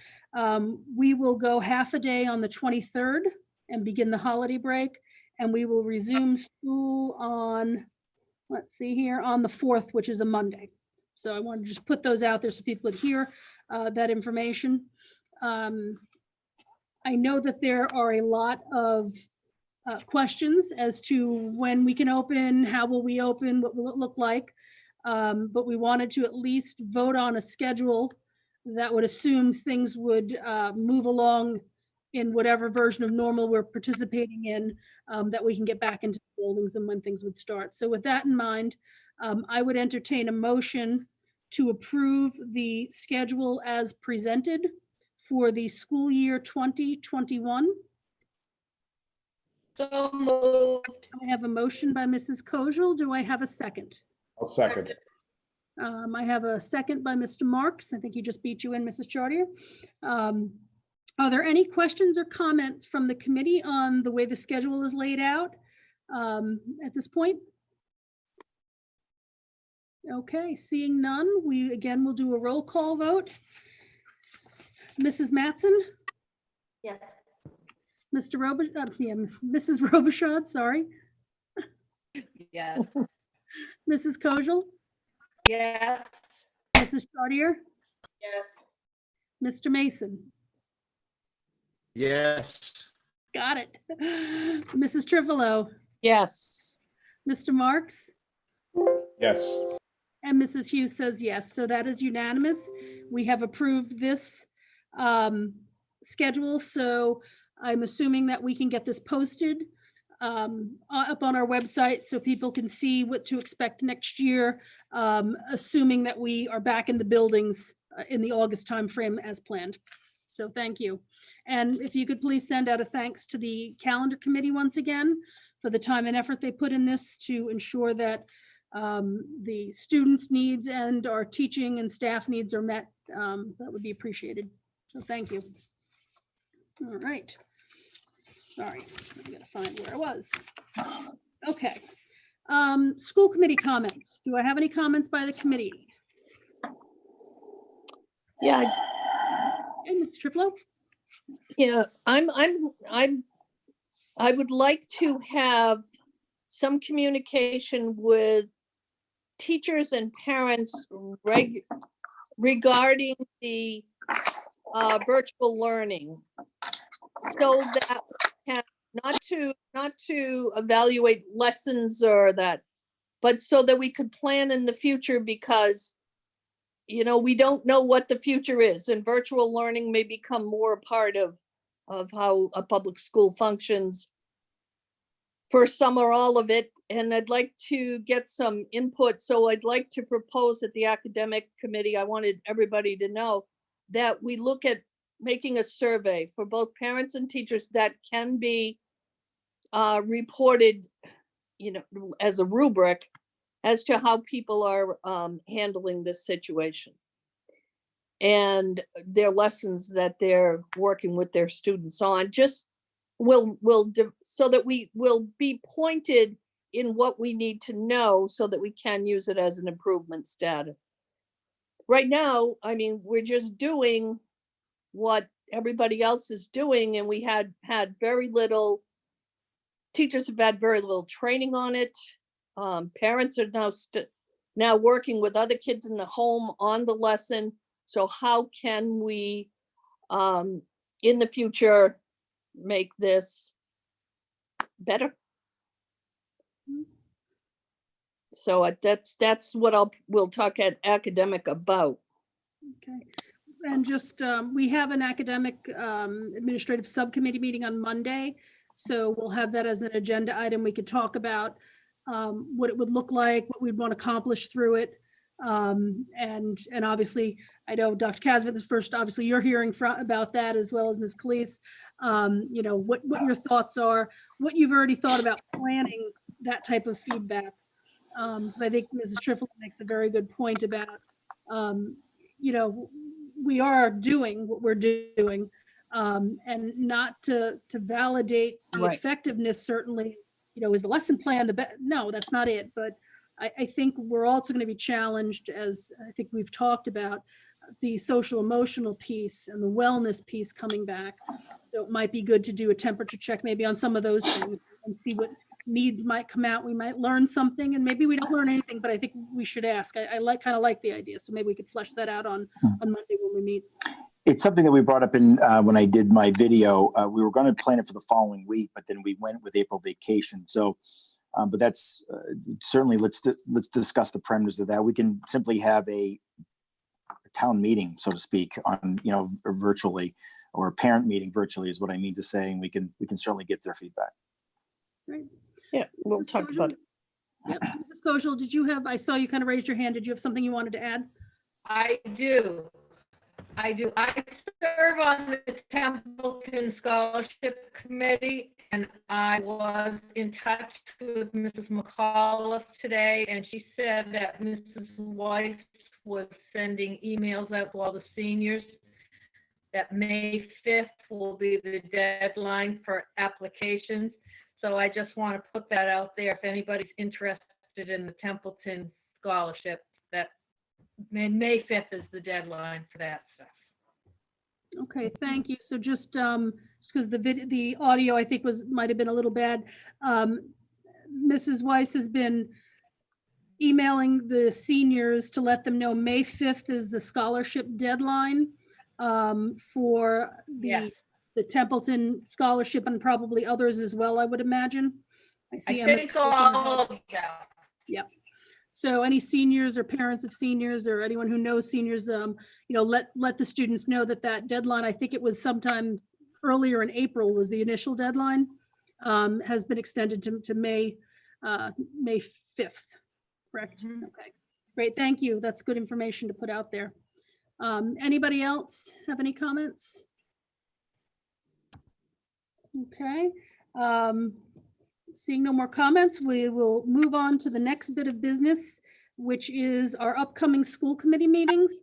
we will go half a day on the 23rd and begin the holiday break. And we will resume school on, let's see here, on the 4th, which is a Monday. So I want to just put those out there so people would hear that information. I know that there are a lot of questions as to when we can open, how will we open, what will it look like? But we wanted to at least vote on a schedule that would assume things would move along in whatever version of normal we're participating in, that we can get back into the buildings and when things would start. So with that in mind, I would entertain a motion to approve the schedule as presented for the school year 2021. So moved. I have a motion by Mrs. Kojal. Do I have a second? I'll second. I have a second by Mr. Marks. I think he just beat you in, Mrs. Chartier. Are there any questions or comments from the committee on the way the schedule is laid out at this point? Okay, seeing none, we again will do a roll call vote. Mrs. Mattson? Yes. Mr. Mrs. Robichaud, sorry. Yes. Mrs. Kojal? Yes. Mrs. Chartier? Yes. Mr. Mason? Yes. Got it. Mrs. Trifilo? Yes. Mr. Marks? Yes. And Mrs. Hughes says yes. So that is unanimous. We have approved this schedule. So I'm assuming that we can get this posted up on our website so people can see what to expect next year, assuming that we are back in the buildings in the August timeframe as planned. So thank you. And if you could please send out a thanks to the calendar committee once again for the time and effort they put in this to ensure that the students' needs and our teaching and staff needs are met. That would be appreciated. So thank you. All right. Sorry, I gotta find where I was. Okay. School committee comments. Do I have any comments by the committee? Yeah, And Ms. Triplo? yeah, I would like to have some communication with teachers and parents regarding the virtual learning, so that we can not to evaluate lessons or that, but so that we could plan in the future, because we don't know what the future is, and virtual learning may become more a part of how a public school functions for some or all of it. And I'd like to get some input. So I'd like to propose at the academic committee, I wanted everybody to know that we look at making a survey for both parents and teachers that can be reported, as a rubric as to how people are handling this situation and their lessons that they're working with their students on. Just so that we will be pointed in what we need to know so that we can use it as an improvement status. Right now, I mean, we're just doing what everybody else is doing, and we had very little, teachers have had very little training on it. Parents are now working with other kids in the home on the lesson. So how can we, in the future, make this better? So that's what we'll talk at academic about. Okay. And just, we have an academic administrative subcommittee meeting on Monday. So we'll have that as an agenda item. We could talk about what it would look like, what we'd want to accomplish through it. And obviously, I know Dr. Casvith is first, obviously you're hearing about that, as well as Ms. Calise. What your thoughts are, what you've already thought about planning that type of feedback. Because I think Mrs. Trifle makes a very good point about, we are doing what we're doing, and not to validate the Right. effectiveness, certainly, is the lesson plan the best? No, that's not it. But I think we're also going to be challenged, as I think we've talked about, the social emotional piece and the wellness piece coming back. So it might be good to do a temperature check maybe on some of those things and see what needs might come out. We might learn something, and maybe we don't learn anything, but I think we should ask. I kind of like the idea. So maybe we could flesh that out on Monday when we meet. It's something that we brought up in when I did my video. We were going to plan it for the following week, but then we went with April vacation. So, but that's certainly, let's discuss the parameters of that. We can simply have a town meeting, so to speak, on or virtually, or a parent meeting virtually is what I mean to say, and we can certainly get their feedback. Right. Yeah, we'll Mrs. talk about Kojal? it. Yep. Mrs. Kojal, did you have, I saw you kind of raised your hand. Did you have something you wanted to add? I do. I serve on the Templeton Scholarship Committee, and I was in touch with Mrs. McAuliffe today, and she said that Mrs. Weiss was sending emails out to all the seniors that May 5th will be the deadline for applications. So I just want to put that out there if anybody's interested in the Templeton Scholarship, that May 5th is the deadline for that stuff. Okay, thank you. So just because the audio I think might have been a little bad. Mrs. Weiss has been emailing the seniors to let them know May 5th is the scholarship deadline for Yes. the Templeton Scholarship and probably others as well, I would imagine. I see Emma think shaking her head. all of them. Yep. So any seniors or parents of seniors or anyone who knows seniors, let the students know that deadline, I think it was sometime earlier in April was the initial deadline, has been extended to May 5th, correct? Mhm. Okay, great, thank you. That's good information to put out there. Anybody else have any comments? Okay. Seeing no more comments, we will move on to the next bit of business, which is our upcoming school committee meetings.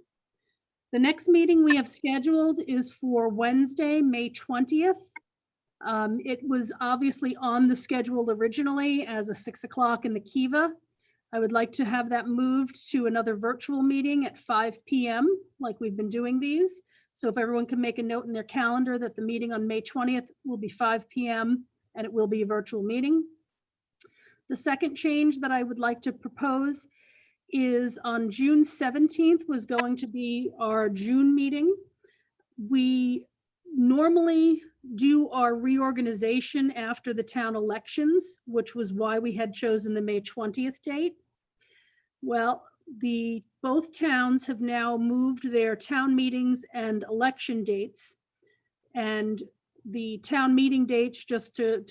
The next meeting we have scheduled is for Wednesday, May 20th. It was obviously on the schedule originally as a 6 o'clock in the Kiva. I would like to have that moved to another virtual meeting at 5 p.m. like we've been doing these. So if everyone can make a note in their calendar that the meeting on May 20th will be 5 p.m. and it will be a virtual meeting. The second change that I would like to propose is on June 17th was going to be our June meeting. We normally do our reorganization after the town elections, which was why we had chosen the May 20th date. Well, both towns have now moved their town meetings and election dates. And the town meeting dates, just to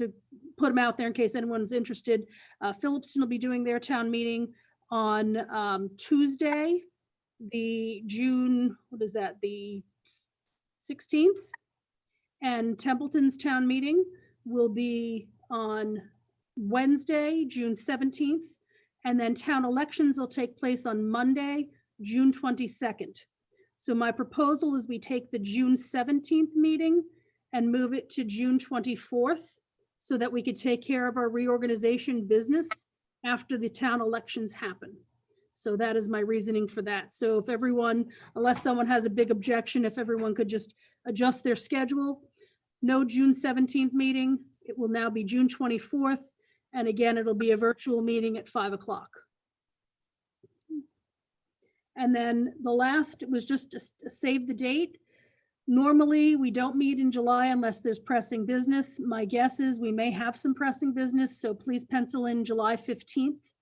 put them out there in case anyone's interested, Phillipston will be doing their town meeting on Tuesday, the June, the 16th. And Templeton's town meeting will be on Wednesday, June 17th. And then town elections will take place on Monday, June 22nd. So my proposal is we take the June 17th meeting and move it to June 24th so that we could take care of our reorganization business after the town elections happen. So that is my reasoning for that. So if everyone, unless someone has a big objection, if everyone could just adjust their schedule, no June 17th meeting, it will now be June 24th. And again, it'll be a virtual meeting at 5 o'clock. And then the last was just to save the date. Normally, we don't meet in July unless there's pressing business. My guess is we may have some pressing business, so please pencil in July 15th,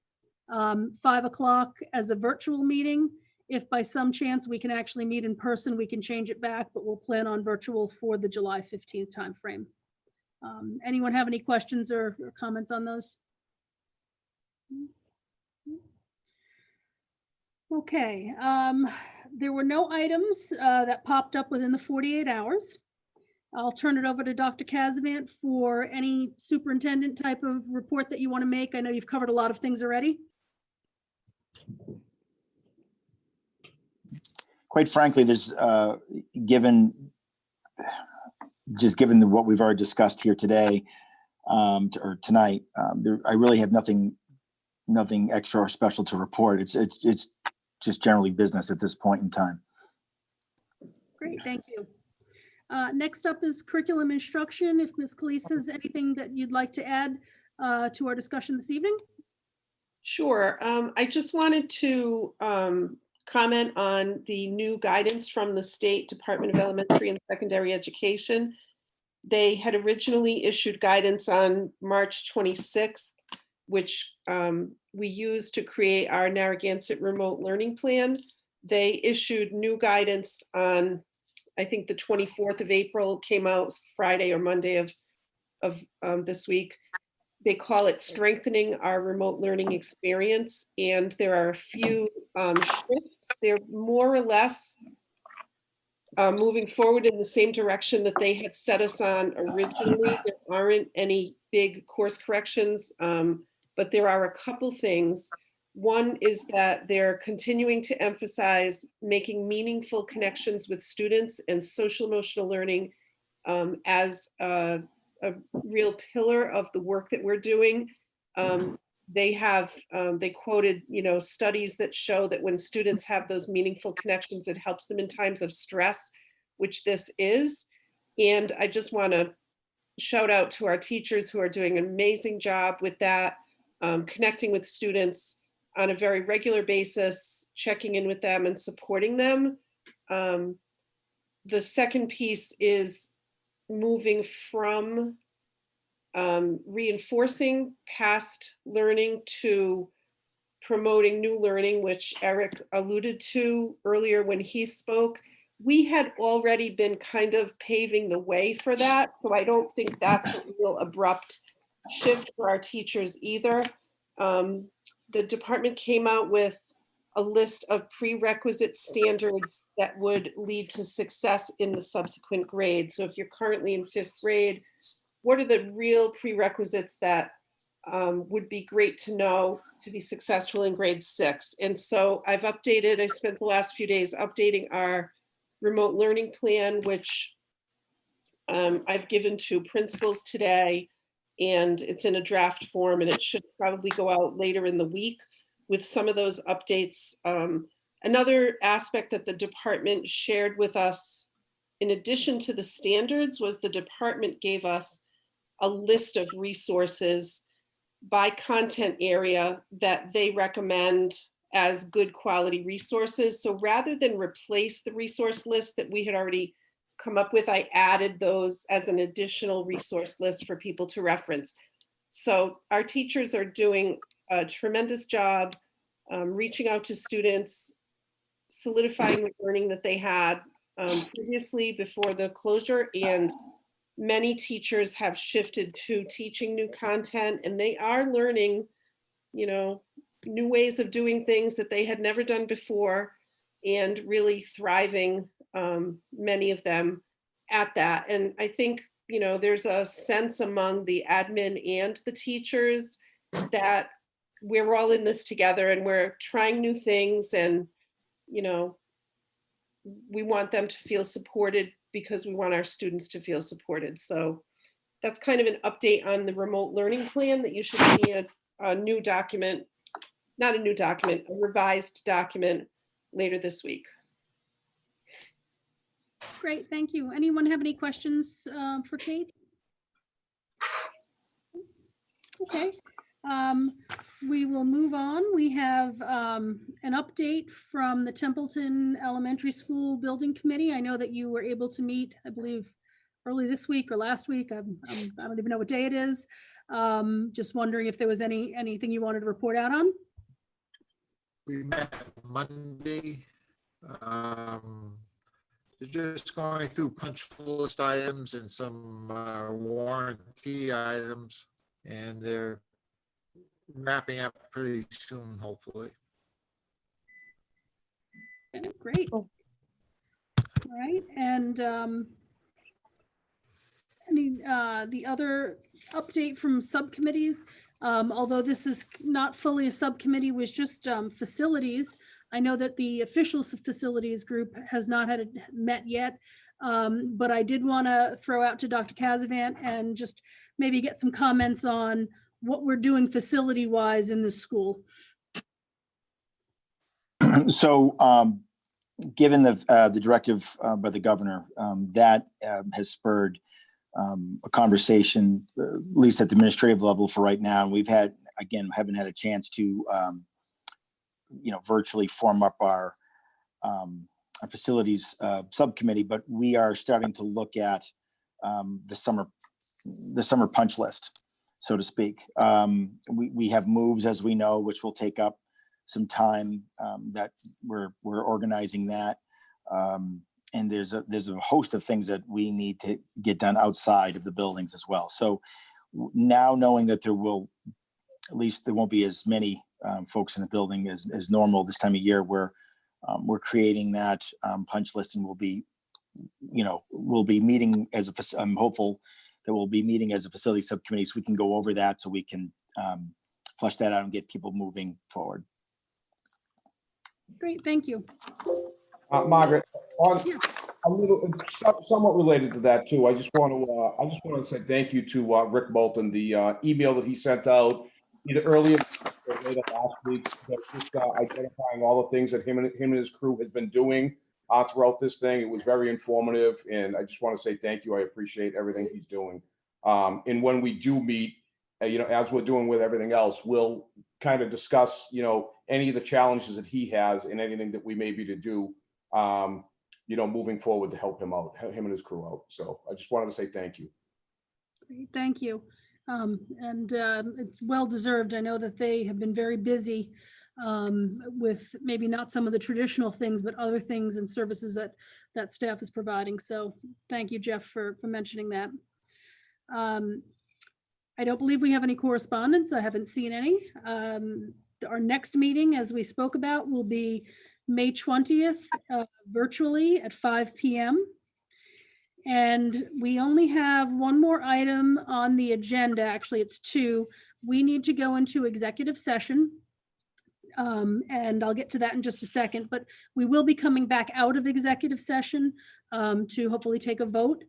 5 o'clock as a virtual meeting. If by some chance we can actually meet in person, we can change it back, but we'll plan on virtual for the July 15th timeframe. Anyone have any questions or comments on those? Okay, there were no items that popped up within the 48 hours. I'll turn it over to Dr. Casavant for any superintendent type of report that you want to make. I know you've covered a lot of things already. Quite frankly, there's given what we've already discussed here today or tonight, I really have nothing extra or special to report. It's just generally business at this point in time. Great, thank you. Next up is curriculum instruction. If Ms. Calise has anything that you'd like to add to our discussion this evening? Sure. I just wanted to comment on the new guidance from the State Department of Elementary and Secondary Education. They had originally issued guidance on March 26th, which we used to create our Narragansett remote learning plan. They issued new guidance on, I think the 24th of April, came out Friday or Monday of this week. They call it Strengthening Our Remote Learning Experience. And there are a few shifts. They're more or less moving forward in the same direction that they had set us on originally. There aren't any big course corrections, but there are a couple things. One is that they're continuing to emphasize making meaningful connections with students and social emotional learning as a real pillar of the work that we're doing. They quoted, studies that show that when students have those meaningful connections, it helps them in times of stress, which this is. And I just want to shout out to our teachers who are doing an amazing job with that, connecting with students on a very regular basis, checking in with them and supporting them. The second piece is moving from reinforcing past learning to promoting new learning, which Eric alluded to earlier when he spoke. We had already been kind of paving the way for that, so I don't think that's a real abrupt shift for our teachers either. The department came out with a list of prerequisite standards that would lead to success in the subsequent grade. So if you're currently in 5th grade, what are the real prerequisites that would be great to know to be successful in grade 6? And so I spent the last few days updating our remote learning plan, which I've given to principals today, and it's in a draft form, and it should probably go out later in the week with some of those updates. Another aspect that the department shared with us, in addition to the standards, was the department gave us a list of resources by content area that they recommend as good quality resources. So rather than replace the resource list that we had already come up with, I added those as an additional resource list for people to reference. So our teachers are doing a tremendous job reaching out to students, solidifying the learning that they had previously before the closure, and many teachers have shifted to teaching new content, and they are learning, new ways of doing things that they had never done before, and really thriving, many of them at that. And I think, there's a sense among the admin and the teachers that we're all in this together and we're trying new things, and, we want them to feel supported because we want our students to feel supported. So that's kind of an update on the remote learning plan that you should see a new document, not a new document, a revised document later this week. Great, thank you. Anyone have any questions for Kate? Okay, we will move on. We have an update from the Templeton Elementary School Building Committee. I know that you were able to meet, I believe, early this week or last week. I don't even know what day it is. Just wondering if there was anything you wanted to report out on. We met Monday. Just going through punch list items and some warranty items, and they're wrapping up pretty soon, hopefully. Okay, great. All right, and the other update from subcommittees, although this is not fully a subcommittee, was just facilities. I know that the official facilities group has not met yet, but I did want to throw out to Dr. Casavant and just maybe get some comments on what we're doing facility-wise in the school. So given the directive by the governor, that has spurred a conversation, at least at the administrative level for right now. And we've had, again, haven't had a chance to, virtually form up our facilities subcommittee, but we are starting to look at the summer punch list, so to speak. We have moves, as we know, which will take up some time, that we're organizing that. And there's a host of things that we need to get done outside of the buildings as well. So now knowing that there won't be as many folks in the building as normal this time of year, we're creating that punch list, and we'll be we'll be meeting I'm hopeful that we'll be meeting as a facility subcommittee so we can go over that so we can flush that out and get people moving forward. Great, thank you. Margaret, Yeah. somewhat related to that too. I just want to say thank you to Rick Bolton. The email that he sent out either earlier or later last week, just identifying all the things that him and his crew has been doing throughout this thing. It was very informative, and I just want to say thank you. I appreciate everything he's doing. And when we do meet, as we're doing with everything else, we'll kind of discuss, any of the challenges that he has and anything that we may be to do, moving forward to help him out, him and his crew out. So I just wanted to say thank you. Great, thank you. It's well deserved. I know that they have been very busy with maybe not some of the traditional things, but other things and services that staff is providing. So thank you, Jeff, for mentioning that. I don't believe we have any correspondence. I haven't seen any. Our next meeting, as we spoke about, will be May 20th, virtually at 5 p.m. And we only have one more item on the agenda. Actually, it's two. We need to go into executive session. And I'll get to that in just a second, but we will be coming back out of executive session to hopefully take a vote.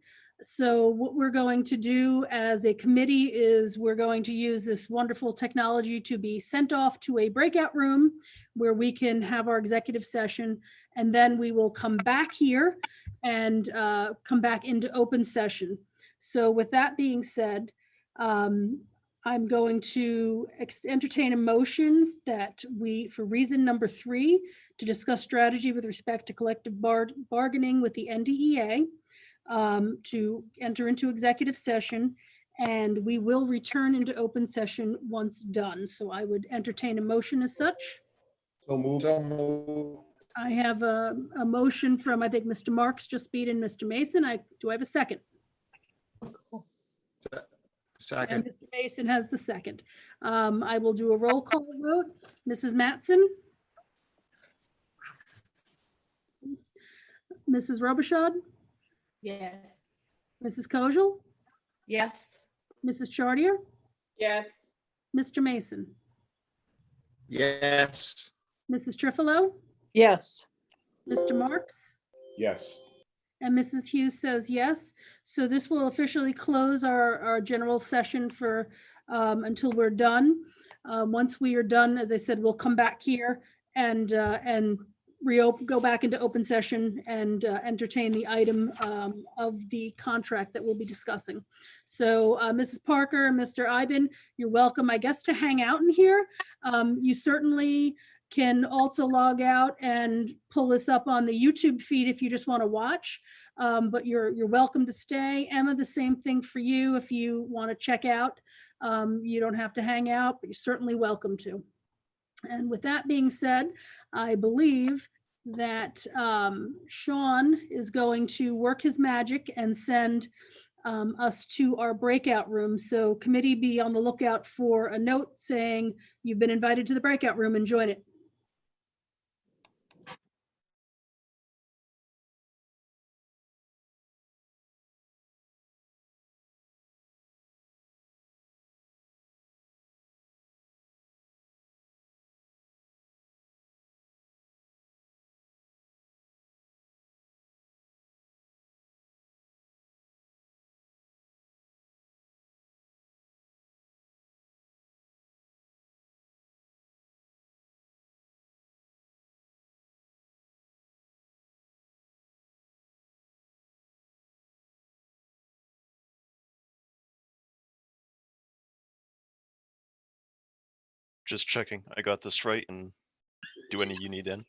So what we're going to do as a committee is we're going to use this wonderful technology to be sent off to a breakout room where we can have our executive session. And then we will come back here and come back into open session. So with that being said, I'm going to entertain a motion that for reason number 3, to discuss strategy with respect to collective bargaining with the NDEA, to enter into executive session, and we will return into open session once done. So I would entertain a motion as such. So moved. I have a motion from, I think, Mr. Marks just beat in Mr. Mason. Do I have a second? Second. And Mr. Mason has the second. I will do a roll call vote. Mrs. Mattson? Mrs. Robichaud? Yes. Mrs. Kojal? Yes. Mrs. Chartier? Yes. Mr. Mason? Yes. Mrs. Trifilo? Yes. Mr. Marks? Yes. And Mrs. Hughes says yes. So this will officially close our general session for until we're done. Once we are done, as I said, we'll come back here and go back into open session and entertain the item of the contract that we'll be discussing. So Mrs. Parker, Mr. Iben, you're welcome, I guess, to hang out in here. You certainly can also log out and pull this up on the YouTube feed if you just want to watch, but you're welcome to stay. Emma, the same thing for you. If you want to check out, you don't have to hang out, but you're certainly welcome to. And with that being said, I believe that Sean is going to work his magic and send us to our breakout room. So committee, be on the lookout for a note saying you've been invited to the breakout room and join it. Just checking. I got this right, and do any you need in?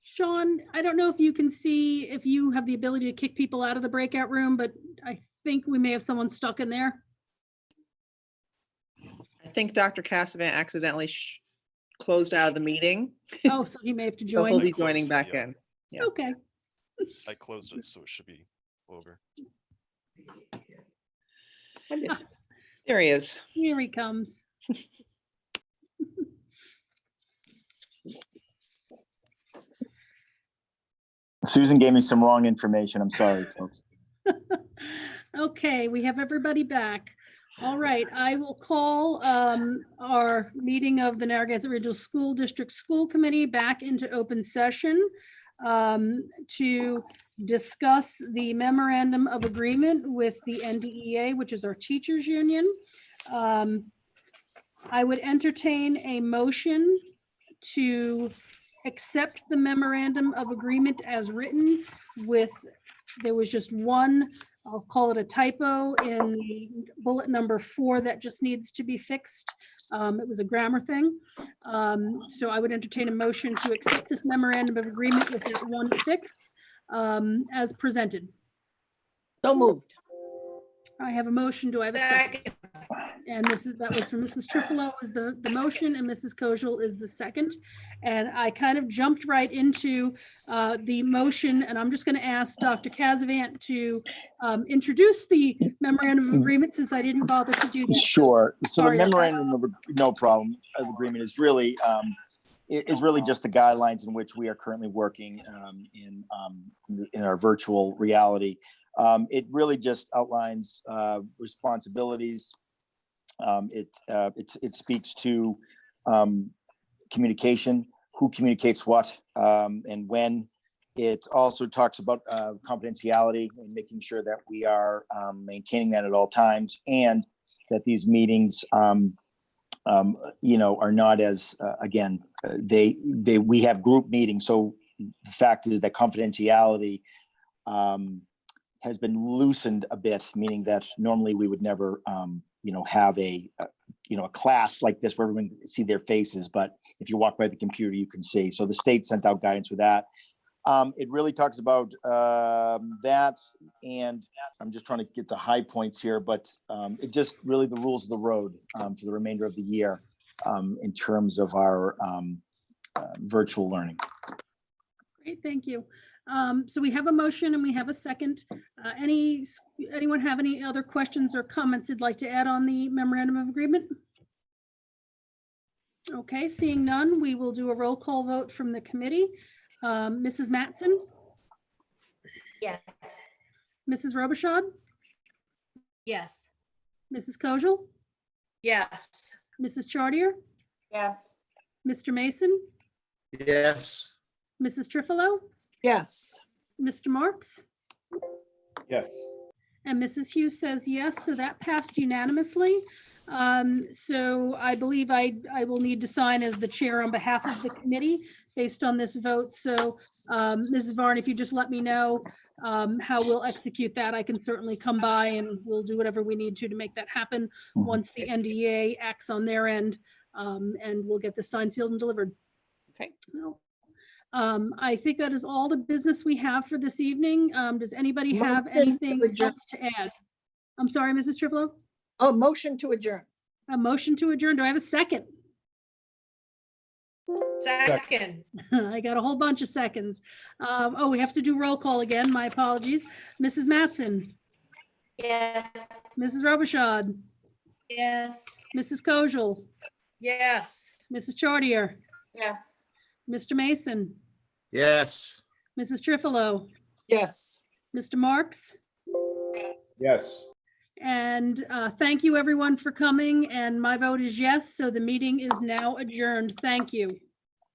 Sean, I don't know if you can see if you have the ability to kick people out of the breakout room, but I think we may have someone stuck in there. I think Dr. Cassavant accidentally closed out of the meeting. Oh, so he may have to So he'll join. be joining Closed, back yeah. in. Yeah. Okay. I closed it, so it should be over. There he is. Here he comes. Susan gave me some wrong information. I'm sorry, folks. Okay, we have everybody back. All right, I will call our meeting of the Narragansett Regional School District School Committee back into open session to discuss the memorandum of agreement with the NDEA, which is our teachers union. I would entertain a motion to accept the memorandum of agreement as written with, there was just one, I'll call it a typo in the bullet number 4 that just needs to be fixed. It was a grammar thing. So I would entertain a motion to accept this memorandum of agreement with that one fix as presented. So moved. I have a motion. Do I have a second? And that was from Mrs. Trufalo is the motion, and Mrs. Kojal is the second. And I kind of jumped right into the motion, and I'm just going to ask Dr. Cassavant to introduce the memorandum of agreement since I didn't bother to do that. Sure. So the sorry about that. memorandum of, no problem, of agreement is really just the guidelines in which we are currently working in our virtual reality. It really just outlines responsibilities. It speaks to communication, who communicates what, and when. It also talks about confidentiality and making sure that we are maintaining that at all times, and that these meetings, are not as we have group meetings. So the fact is that confidentiality has been loosened a bit, meaning that normally we would never, have a class like this where everyone can see their faces, but if you walk by the computer, you can see. So the state sent out guidance for that. It really talks about that, and I'm just trying to get the high points here, but it just really the rules of the road for the remainder of the year in terms of our virtual learning. Great, thank you. So we have a motion and we have a second. Anyone have any other questions or comments they'd like to add on the memorandum of agreement? Okay, seeing none, we will do a roll call vote from the committee. Mrs. Mattson? Yes. Mrs. Robichaud? Yes. Mrs. Kojal? Yes. Mrs. Chartier? Yes. Mr. Mason? Yes. Mrs. Trufalo? Yes. Mr. Marks? Yes. And Mrs. Hughes says yes, so that passed unanimously. So I believe I will need to sign as the chair on behalf of the committee based on this vote. So Mrs. Varn, if you just let me know how we'll execute that, I can certainly come by and we'll do whatever we need to make that happen once the NDA acts on their end, and we'll get this signed, sealed, and delivered. Okay. I think that is all the business we have for this evening. Does anybody have Motion to anything adjourn. else to add? I'm sorry, Mrs. Trufalo? Oh, motion to adjourn. A motion to adjourn. Do I have a second? Second. I got a whole bunch of seconds. Oh, we have to do roll call again. My apologies. Mrs. Mattson, Yes. Mrs. Robichaud, Yes. Mrs. Kojal, Yes. Mrs. Chartier, Yes. Mr. Mason, Yes. Mrs. Trufalo, Yes. Mr. Marks, Yes. and thank you everyone for coming. And my vote is yes. So the meeting is now adjourned. Thank you.